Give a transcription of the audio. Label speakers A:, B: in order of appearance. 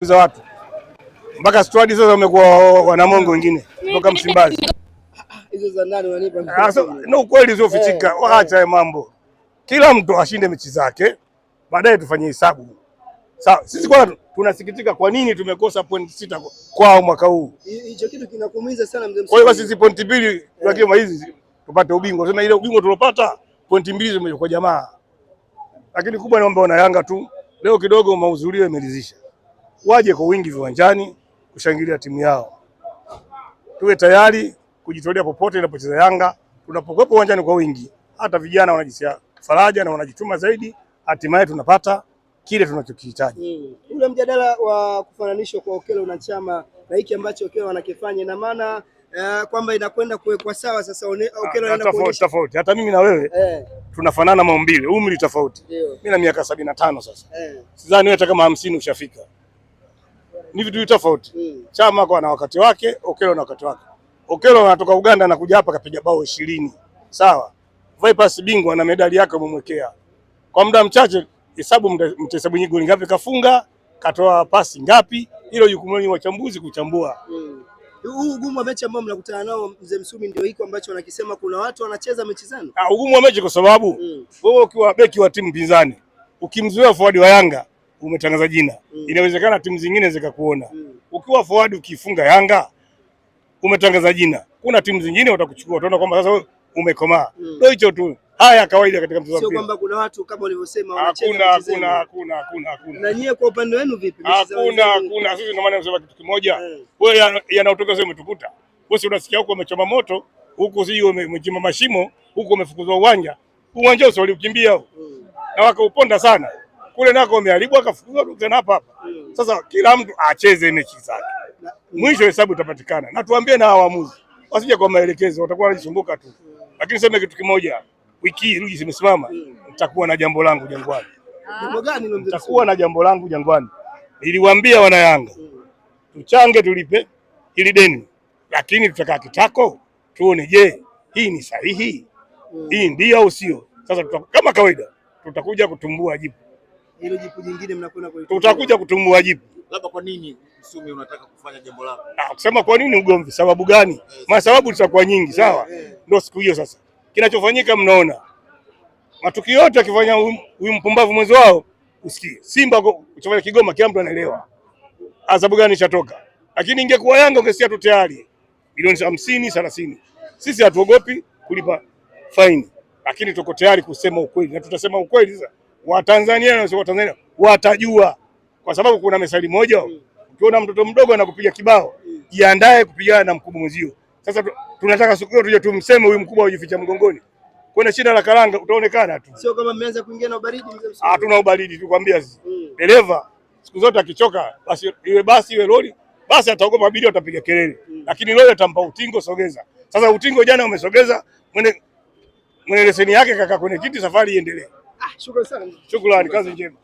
A: za watu. Mpaka stwadi sasa wamekuwa wanamongo wengine kutoka Msimbazi.
B: Hizo za ndani wananipa.
A: No, kweli sio fichika. Waacha mambo. Kila mtu ashinde mechi zake. Baadaye tufanye hesabu. Sawa, sisi kwa tunasikitika kwa nini tumekosa point 6 kwao mwaka huu.
B: Hicho kitu kinakuumiza sana mzee.
A: Kwa hiyo basi point 2 tunakema hizi tupate ubingwa. Sema ile ubingwa tulopata point 2 zimekuja kwa jamaa. Lakini kubwa naomba wana Yanga tu leo kidogo mahudhurio yamelizisha. Waje kwa wingi viwanjani kushangilia timu yao. Tuwe tayari kujitolea popote inapocheza Yanga. Tunapokuwa uwanjani kwa wingi, hata vijana wanajisikia faraja na wanajituma zaidi, hatimaye tunapata kile tunachokihitaji.
B: Ule mjadala wa kufananishwa kwa Okello na Chama na hiki ambacho Okello wanakifanya, ina maana kwamba inakwenda kuwekwa sawa sasa. Okello anaenda kuonyesha
A: tofauti. Hata mimi na wewe tunafanana maumbile, umri tofauti. Mimi na miaka 75 sasa. Sidhani hata kama 50 ushafika. Ni vitu tofauti. Chama kwa na wakati wake, Okello na wakati wake. Okello anatoka Uganda na kuja hapa kapiga bao 20. Sawa. Vipers bingwa na medali yake umemwekea. Kwa muda mchache hesabu mtahesabu nyingi goli ngapi kafunga, katoa pasi ngapi, hilo jukumu ni wachambuzi kuchambua.
B: Huu ugumu wa mechi ambao mnakutana nao mzee Msumi ndio hiko ambacho wanakisema kuna watu wanacheza mechi zenu.
A: Ugumu wa mechi kwa sababu wewe ukiwa beki wa timu pinzani, ukimzuia forward wa Yanga umetangaza jina. Inawezekana timu zingine zikakuona. Ukiwa forward ukifunga Yanga umetangaza jina. Kuna timu zingine watakuchukua, utaona kwamba sasa umekomaa. Ndio hicho tu. Haya kawaida katika mchezo wa mpira.
B: Sio kwamba kuna watu kama ulivyosema
A: wanacheza. Hakuna.
B: Na nyie kwa upande wenu vipi?
A: Hakuna. Sisi ndio maana tunasema kitu kimoja. Wewe yanaotoka sasa umetukuta. Wewe unasikia huko umechoma moto, huko sio umechimba mashimo, huko umefukuzwa uwanja. Uwanja usio ulikimbia. Na wakauponda sana. Kule nako umeharibu akafukuzwa tena hapa. Sasa kila mtu acheze mechi zake. Mwisho hesabu itapatikana. Na tuambie na waamuzi. Wasije kwa maelekezo, watakuwa wanajisumbuka tu. Lakini sema kitu kimoja, wiki hii Ruji zimesimama, nitakuwa na jambo langu Jangwani.
B: Jambo gani hilo mzee?
A: Nitakuwa na jambo langu Jangwani. Niliwaambia wana Yanga, tuchange tulipe ili deni. Lakini tutakaa kitako, tuone je, hii ni sahihi? Hii ndio au sio? Sasa kama kawaida, tutakuja kutumbua jipu.
B: Hilo jipu jingine mnakwenda
A: tutakuja kutumbua jipu.
C: Labda kwa nini Msumi unataka kufanya jambo lako?
A: Kusema kwa nini ugomvi? Sababu gani? Sababu zitakuwa nyingi, sawa? Ndio siku hiyo sasa. Kinachofanyika mnaona. Matukio yote akifanya huyu mpumbavu mwenzo wao usikie. Simba ukifanya Kigoma kila mtu anaelewa. Adhabu gani itatoka. Lakini ingekuwa Yanga ungesikia tu tayari milioni 50, 30. Sisi hatuogopi kulipa faini. Lakini tuko tayari kusema ukweli. Na tutasema ukweli sasa. Watanzania na sio Watanzania watajua. Kwa sababu kuna mesali moja, ukiona mtoto mdogo anakupiga kibao, jiandae kupigana na mkubwa mwenzio. Sasa tunataka siku hiyo tuje tumseme huyu mkubwa ujificha mgongoni. Kwenda shina la karanga utaonekana tu.
B: Sio kama mmeanza kuingia na ubaridi mzee Msumi.
A: Hatuna ubaridi tu kwambia sisi. Dereva siku zote akichoka basi iwe lori, basi ataogopa abiria atapiga kelele. Lakini lori atampa utingo sogeza. Sasa utingo jana umesogeza, mwene leseni yake kaka kwenye kiti safari iendelee.
B: Shukrani sana.
A: Shukrani, kazi njema.